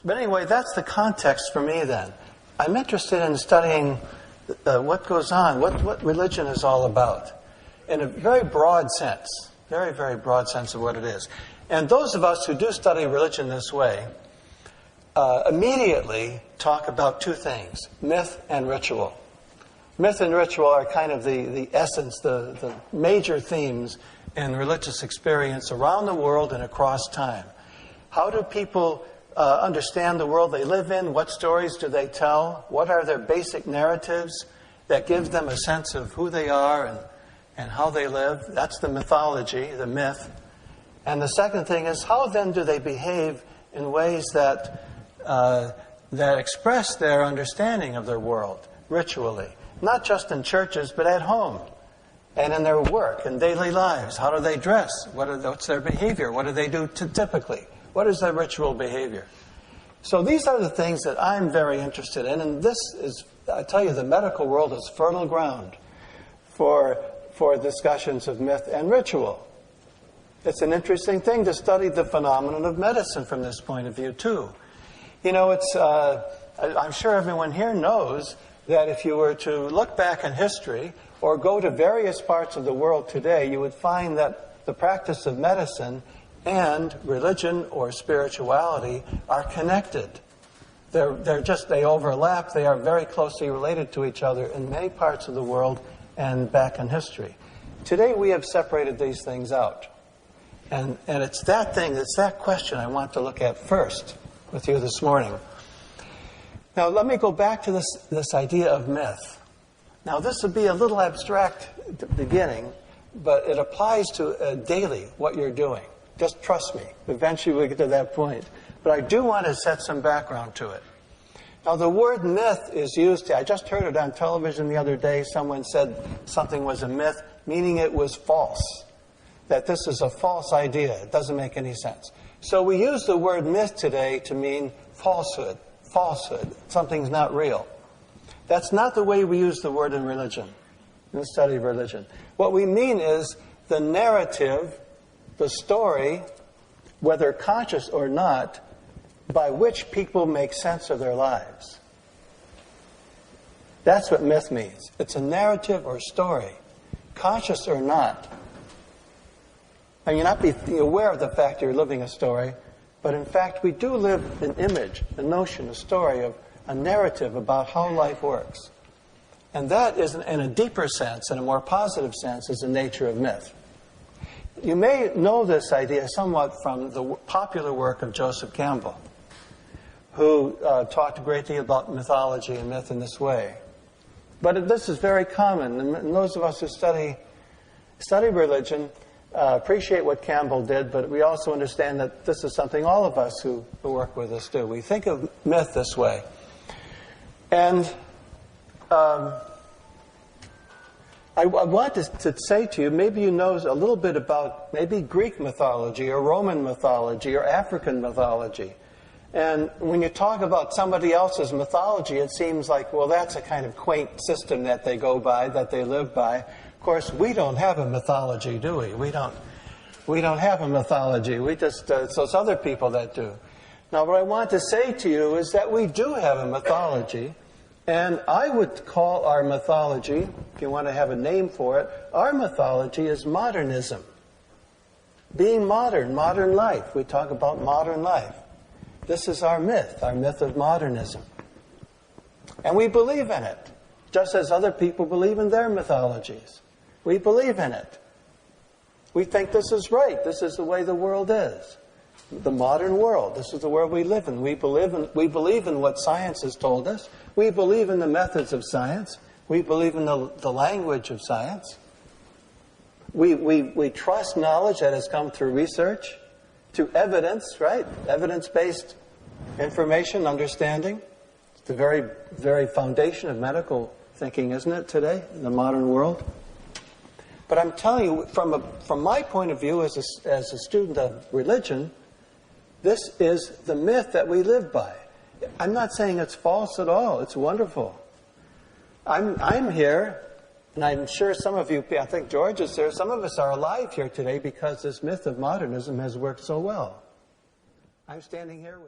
But anyway, that's the context for me then. I'm interested in studying what goes on, what religion is all about, in a very broad sense, very, very broad sense of what it is. And those of us who do study religion this way immediately talk about two things, myth and ritual. Myth and ritual are kind of the essence, the major themes in religious experience around the world and across time. How do people understand the world they live in? What stories do they tell? What are their basic narratives that give them a sense of who they are and how they live? That's the mythology, the myth. And the second thing is, how then do they behave in ways that express their understanding of their world ritually? Not just in churches, but at home and in their work and daily lives. How do they dress? What's their behavior? What do they do typically? What is their ritual behavior? So these are the things that I'm very interested in. And this is, I tell you, the medical world is fertile ground for discussions of myth and ritual. It's an interesting thing to study the phenomenon of medicine from this point of view, too. You know, I'm sure everyone here knows that if you were to look back in history or go to various parts of the world today, you would find that the practice of medicine and religion or spirituality are connected. They overlap. They are very closely related to each other in many parts of the world and back in history. Today we have separated these things out. And it's that question I want to look at first with you this morning. Now let me go back to this idea of myth. Now this would be a little abstract at the beginning, but it applies to daily what you're doing. Just trust me. Eventually we'll get to that point. But I do want to set some background to it. Now the word myth is used, I just heard it on television the other day. Someone said something was a myth, meaning it was false. That this is a false idea. It doesn't make any sense. So we use the word myth today to mean falsehood. Something's not real. That's not the way we use the word in religion, in the study of religion. What we mean is the narrative, the story, whether conscious or not, by which people make sense of their lives. That's what myth means. It's a narrative or story, conscious or not. And you not be aware of the fact you're living a story, but in fact we do live an image, a notion, a story, of a narrative about how life works. And that is, in a deeper sense, in a more positive sense, is the nature of myth. You may know this idea somewhat from the popular work of Joseph Campbell, who talked a great deal about mythology and myth in this way. But this is very common, and those of us who study religion appreciate what Campbell did, but we also understand that this is something all of us who work with us do. We think of myth this way. And I want to say to you, maybe you know a little bit about maybe Greek mythology or Roman mythology or African mythology. And when you talk about somebody else's mythology, it seems like, well, that's a kind of quaint system that they go by, that they live by. Of course, we don't have a mythology, do we? We don't have a mythology. it's those other people that do. Now, what I want to say to you is that we do have a mythology, and I would call our mythology, if you want to have a name for it, our mythology is modernism. Being modern life. We talk about modern life. This is our myth of modernism. And we believe in it, just as other people believe in their mythologies. We believe in it. We think this is right. This is the way the world is. The modern world. This is the world we live in. We believe in what science has told us. We believe in the methods of science. We believe in the language of science. We trust knowledge that has come through research, through evidence, right? Evidence-based information, understanding. It's the very, very foundation of medical thinking, isn't it, today, in the modern world? But I'm telling you, from my point of view as a student of religion, this is the myth that we live by. I'm not saying it's false at all. It's wonderful. I'm here, and I'm sure some of you, I think George is there, some of us are alive here today because this myth of modernism has worked so well. I'm standing here with...